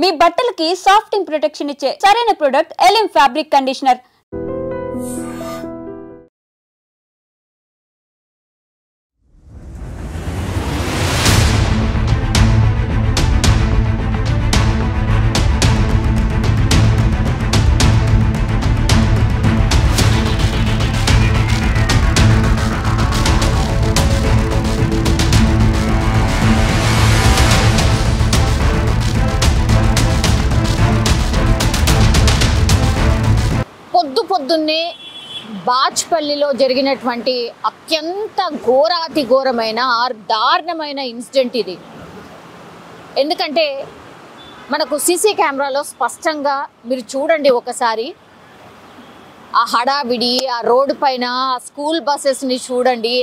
మీ బట్టలకి సాఫ్టింగ్ ప్రొటెక్షన్ ఇచ్చే సరైన ప్రొడక్ట్ ఎలిమ్ ఫ్యాబ్రిక్ కండిషనర్. పొద్దున్నే బాచ్పల్లిలో జరిగినటువంటి అత్యంత ఘోరాతి ఘోరమైన దారుణమైన ఇన్సిడెంట్ ఇది. ఎందుకంటే మనకు సీసీ కెమెరాలో స్పష్టంగా మీరు చూడండి ఒకసారి ఆ హడావిడి, ఆ రోడ్డు పైన ఆ స్కూల్ బస్సెస్ని చూడండి.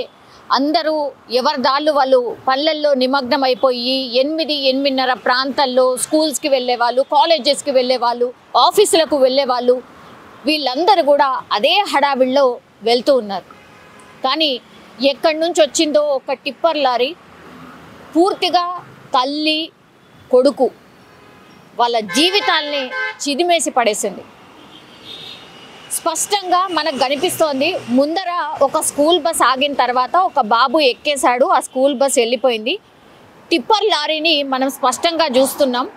అందరూ ఎవరి దాళ్ళు వాళ్ళు పల్లెల్లో నిమగ్నం అయిపోయి 8-8:30 ప్రాంతాల్లో స్కూల్స్కి వెళ్ళేవాళ్ళు, కాలేజెస్కి వెళ్ళేవాళ్ళు, ఆఫీసులకు వెళ్ళేవాళ్ళు, వీళ్ళందరూ కూడా అదే హడావిడిలో వెళ్తూ ఉన్నారు. కానీ ఎక్కడి నుంచి వచ్చిందో ఒక టిప్పర్ లారీ పూర్తిగా తల్లి కొడుకు వాళ్ళ జీవితాల్ని చిదిమేసి పడేసింది. స్పష్టంగా మనకు కనిపిస్తోంది. ముందర ఒక స్కూల్ బస్ ఆగిన తర్వాత ఒక బాబు ఎక్కేశాడు, ఆ స్కూల్ బస్ వెళ్ళిపోయింది. టిప్పర్ లారీని మనం స్పష్టంగా చూస్తున్నాం.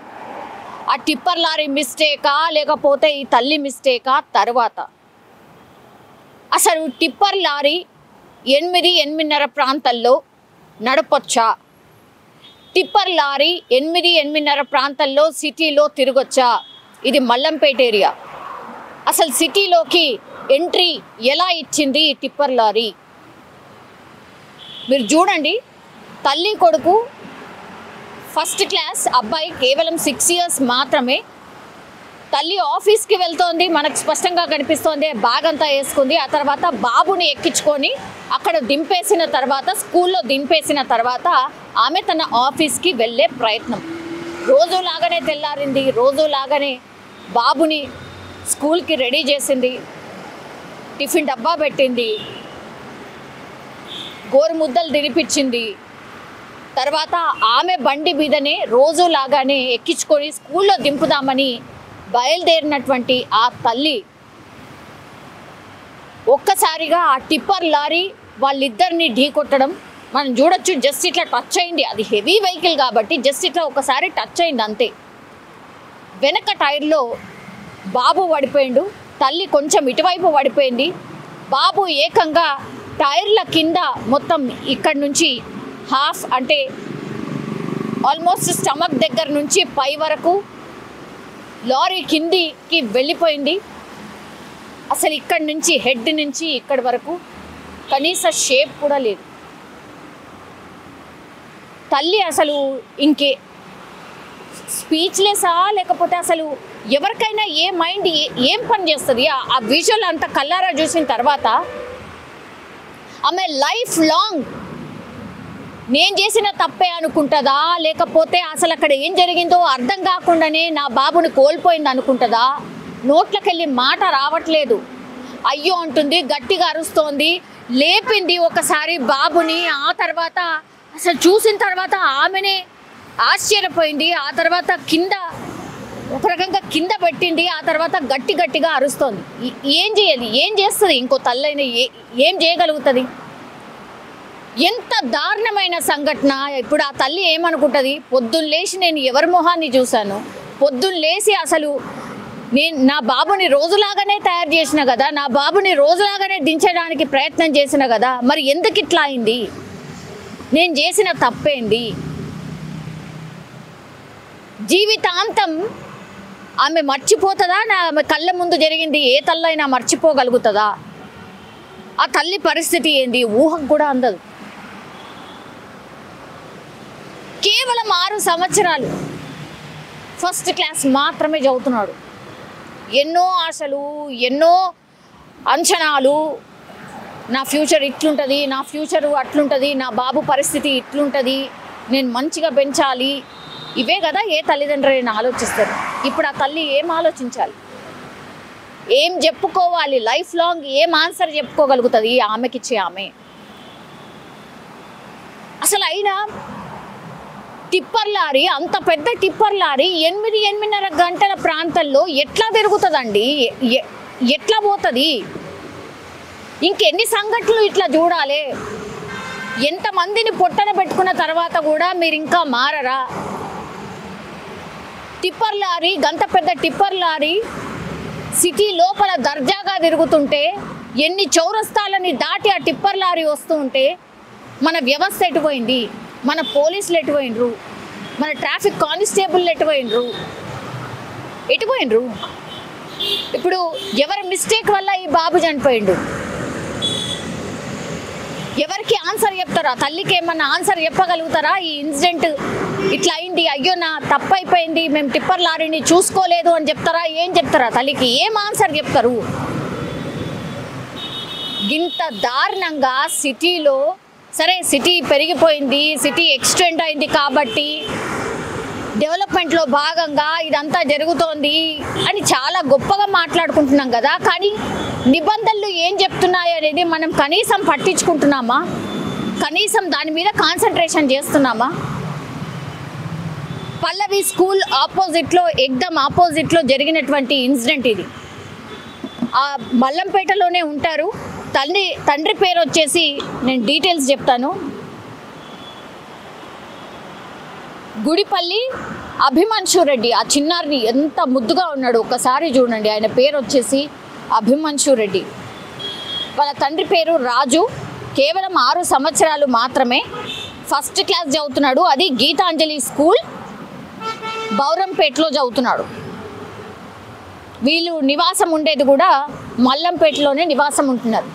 ఆ టిప్పర్ లారీ మిస్టేకా లేకపోతే ఈ తల్లి మిస్టేకా? తర్వాత అసలు టిప్పర్ లారీ 8-8:30 ప్రాంతాల్లో నడపొచ్చా? టిప్పర్ లారీ 8-8:30 ప్రాంతాల్లో సిటీలో తిరగొచ్చా? ఇది మల్లంపేట ఏరియా. అసలు సిటీలోకి ఎంట్రీ ఎలా ఇచ్చింది ఈ టిప్పర్ లారీ? మీరు చూడండి, తల్లి కొడుకు ఫస్ట్ క్లాస్ అబ్బాయి, కేవలం 6 years మాత్రమే. తల్లి ఆఫీస్కి వెళ్తోంది, మనకు స్పష్టంగా కనిపిస్తోంది. బ్యాగ్ అంతా వేసుకుంది. ఆ తర్వాత బాబుని ఎక్కించుకొని అక్కడ దింపేసిన తర్వాత, స్కూల్లో దింపేసిన తర్వాత ఆమె తన ఆఫీస్కి వెళ్ళే ప్రయత్నం. రోజులాగానే తెల్లారింది, రోజులాగానే బాబుని స్కూల్కి రెడీ చేసింది, టిఫిన్ డబ్బా పెట్టింది, గోరుముద్దలు తినిపించింది. తర్వాత ఆమె బండి మీదనే రోజులాగానే ఎక్కించుకొని స్కూల్లో దింపుదామని బయలుదేరినటువంటి ఆ తల్లి ఒక్కసారిగా ఆ టిప్పర్ లారీ వాళ్ళిద్దరిని ఢీకొట్టడం మనం చూడొచ్చు. జస్ట్ ఇట్లా టచ్ అయింది. అది హెవీ వెహికల్ కాబట్టి జస్ట్ ఇట్లా ఒకసారి టచ్ అయింది అంతే. వెనక టైర్లో బాబు పడిపోయిండు, తల్లి కొంచెం ఇటువైపు పడిపోయింది. బాబు ఏకంగా టైర్ల కింద మొత్తం ఇక్కడి నుంచి హాఫ్, అంటే ఆల్మోస్ట్ స్టమక్ దగ్గర నుంచి పై వరకు లారీ కిందికి వెళ్ళిపోయింది. అసలు ఇక్కడి నుంచి హెడ్ నుంచి ఇక్కడి వరకు కనీస షేప్ కూడా లేదు. తల్లి అసలు ఇంకే స్పీచ్లెస్సా లేకపోతే అసలు ఎవరికైనా ఏ మైండ్ ఏం పని చేస్తుంది? ఆ విజువల్ అంత కల్లారా చూసిన తర్వాత ఆమె లైఫ్ లాంగ్ నేను చేసిన తప్పే అనుకుంటుందా, లేకపోతే అసలు అక్కడ ఏం జరిగిందో అర్థం కాకుండానే నా బాబుని కోల్పోయింది అనుకుంటుందా? నోట్లకెళ్ళి మాట రావట్లేదు. అయ్యో అంటుంది, గట్టిగా అరుస్తోంది, లేపింది ఒకసారి బాబుని. ఆ తర్వాత అసలు చూసిన తర్వాత ఆమెనే ఆశ్చర్యపోయింది. ఆ తర్వాత కింద ఒక రకంగా కింద పెట్టింది. ఆ తర్వాత గట్టిగా అరుస్తోంది. ఏం చేయాలి? ఏం చేస్తుంది? ఇంకో తల్లైన ఏం చేయగలుగుతుంది? ఎంత దారుణమైన సంఘటన. ఇప్పుడు ఆ తల్లి ఏమనుకుంటుంది? పొద్దున్న లేచి నేను ఎవరి మొహాన్ని చూశాను, పొద్దున్న లేచి అసలు నా బాబుని రోజులాగానే తయారు చేసిన కదా, నా బాబుని రోజులాగానే దించడానికి ప్రయత్నం చేసిన కదా, మరి ఎందుకు ఇట్లా అయింది? నేను చేసిన తప్పేంది? జీవితాంతం ఆమె మర్చిపోతుందా? ఆమె కళ్ళ ముందు జరిగింది ఏ తల్లైనా మర్చిపోగలుగుతుందా? ఆ తల్లి పరిస్థితి ఏంది? ఊహకు కూడా అందదు. కేవలం 6 సంవత్సరాలు ఫస్ట్ క్లాస్ మాత్రమే చదువుతున్నాడు. ఎన్నో ఆశలు, ఎన్నో అంచనాలు. నా ఫ్యూచర్ ఇట్లుంటుంది, నా ఫ్యూచరు అట్లుంటుంది, నా బాబు పరిస్థితి ఇట్లుంటుంది, నేను మంచిగా పెంచాలి. ఇవే కదా ఏ తల్లిదండ్రులైనా ఆలోచిస్తారు. ఇప్పుడు ఆ తల్లి ఏం ఆలోచించాలి? ఏం చెప్పుకోవాలి? లైఫ్ లాంగ్ ఏం ఆన్సర్ చెప్పుకోగలుగుతుంది ఆమెకిచ్చే ఆమె? అసలు అయినా టిప్పర్ లారీ, అంత పెద్ద టిప్పర్ లారీ 8-8:30 గంటల ప్రాంతంలో ఎట్లా తిరుగుతుందండి? ఎట్లా పోతుంది? ఇంకెన్ని సంఘటనలు ఇట్లా చూడాలి? ఎంతమందిని పొట్టన పెట్టుకున్న తర్వాత కూడా మీరు ఇంకా మారరా? టిప్పర్ లారీ, గంత పెద్ద టిప్పర్ లారీ సిటీ లోపల దర్జాగా తిరుగుతుంటే, ఎన్ని చౌరస్తాలని దాటి ఆ టిప్పర్ లారీ వస్తూ ఉంటే మన వ్యవస్థ ఎటుపోయింది? మన పోలీసులు ఎటుపోయినరు? మన ట్రాఫిక్ కానిస్టేబుల్ ఎటుపోయినరు? ఇప్పుడు ఎవరి మిస్టేక్ వల్ల ఈ బాబు చనిపోయిండు? ఎవరికి ఆన్సర్ చెప్తారా? తల్లికి ఏమన్నా ఆన్సర్ చెప్పగలుగుతారా? ఈ ఇన్సిడెంట్ ఇట్లా అయింది, అయ్యో నా తప్పైపోయింది, మేము టిప్పర్ లారీని చూసుకోలేదు అని చెప్తారా? ఏం చెప్తారా? తల్లికి ఏం ఆన్సర్ చెప్తారు? ఇంత దారుణంగా సిటీలో, సరే సిటీ పెరిగిపోయింది, సిటీ ఎక్స్టెండ్ అయింది కాబట్టి డెవలప్మెంట్లో భాగంగా ఇదంతా జరుగుతోంది అని చాలా గొప్పగా మాట్లాడుకుంటున్నాం కదా, కానీ నిబంధనలు ఏం చెప్తున్నాయి అనేది మనం కనీసం పట్టించుకుంటున్నామా? కనీసం దాని మీద కాన్సన్ట్రేషన్ చేస్తున్నామా? పల్లవి స్కూల్ ఆపోజిట్లో, ఎగ్దమ్ ఆపోజిట్లో జరిగినటువంటి ఇన్సిడెంట్ ఇది. ఆ మల్లంపేటలోనే ఉంటారు. తండ్రి పేరు వచ్చేసి, నేను డీటెయిల్స్ చెప్తాను, గుడిపల్లి అభిమన్షు రెడ్డి. ఆ చిన్నారిని ఎంత ముద్దుగా ఉన్నాడు ఒక్కసారి చూడండి. ఆయన పేరు వచ్చేసి అభిమన్షు రెడ్డి. వాళ్ళ తండ్రి పేరు రాజు. కేవలం 6 సంవత్సరాలు మాత్రమే. ఫస్ట్ క్లాస్ చదువుతున్నాడు. అది గీతాంజలి స్కూల్, బౌరంపేటలో చదువుతున్నాడు. వీళ్ళు నివాసం ఉండేది కూడా మల్లంపేటలోనే నివాసం ఉంటున్నారు.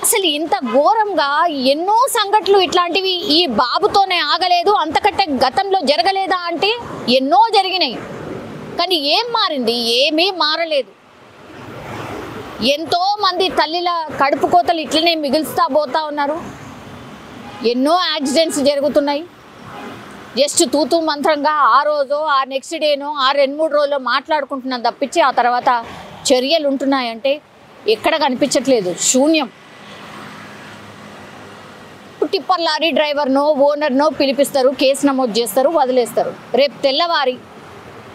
అసలు ఇంత ఘోరంగా ఎన్నో సంఘటనలు ఇట్లాంటివి ఈ బాబుతోనే ఆగలేదు. అంతకంటే గతంలో జరగలేదా అంటే ఎన్నో జరిగినాయి. కానీ ఏం మారింది? ఏమీ మారలేదు. ఎంతో మంది తల్లిల కడుపు కోతలు ఇట్లనే మిగులుస్తా పోతా ఉన్నారు. ఎన్నో యాక్సిడెంట్స్ జరుగుతున్నాయి. జస్ట్ తూతూ మంత్రంగా ఆ రోజు, ఆ నెక్స్ట్ డేనో, ఆ 2-3 రోజుల్లో మాట్లాడుకుంటున్నాం తప్పించి ఆ తర్వాత చర్యలు ఉంటున్నాయంటే ఎక్కడ కనిపించట్లేదు. శూన్యం. టిప్పర్ లారీ డ్రైవర్నో ఓనర్నో పిలిపిస్తారు, కేసు నమోదు చేస్తారు, వదిలేస్తారు. రేపు తెల్లవారి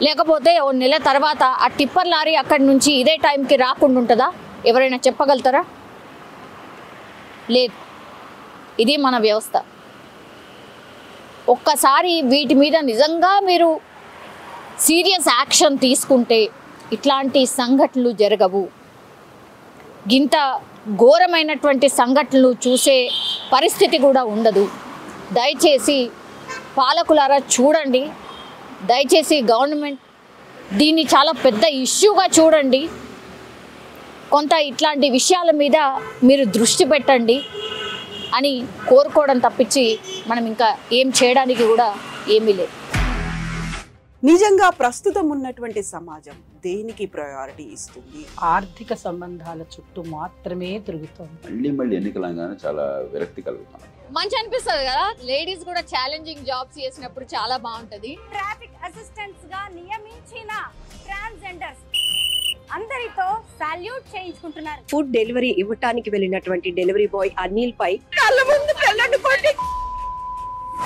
లేకపోతే 1 నెల తర్వాత ఆ టిప్పర్ లారీ అక్కడి నుంచి ఇదే టైంకి రాకుండా ఉంటుందా? ఎవరైనా చెప్పగలుగుతారా? లేదు. ఇది మన వ్యవస్థ. ఒక్కసారి వీటి మీద నిజంగా మీరు సీరియస్ యాక్షన్ తీసుకుంటే ఇట్లాంటి సంఘటనలు జరగవు. ఇంత ఘోరమైనటువంటి సంఘటనలు చూసే పరిస్థితి కూడా ఉండదు. దయచేసి పాలకులారా చూడండి. దయచేసి గవర్నమెంట్ దీన్ని చాలా పెద్ద ఇష్యూగా చూడండి. కొంత ఇట్లాంటి విషయాల మీద మీరు దృష్టి పెట్టండి అని కోరుకోవడం తప్పించి మనం ఇంకా ఏం చేయడానికి కూడా ఏమీ లేదు. నిజంగా ప్రస్తుతం ఉన్నటువంటి సమాజం దేనికి ప్రయారిటీ ఇస్తుంది? ఆర్థిక సంబంధాల చుట్టూ మాత్రమే తిరుగుతుంది. మళ్ళీ ఎన్నికలంగానే చాలా విరక్తి కలుగుతాను. మంచి అనిపిస్తుంది కదా, లేడీస్ కూడా ఛాలెంజింగ్ జాబ్స్ చేసినప్పుడు చాలా బాగుంటది. ట్రాఫిక్ అసిస్టెంట్స్ గా నియమించిన ట్రాన్స్జెండర్స్ అందరితో సాల్యూట్ చేయించుకుంటున్నారు. ఫుడ్ డెలివరీ ఇవ్వటానికి వెళ్ళినటువంటి డెలివరీ బాయ్ అనిల్ పై కళ్ళ ముందు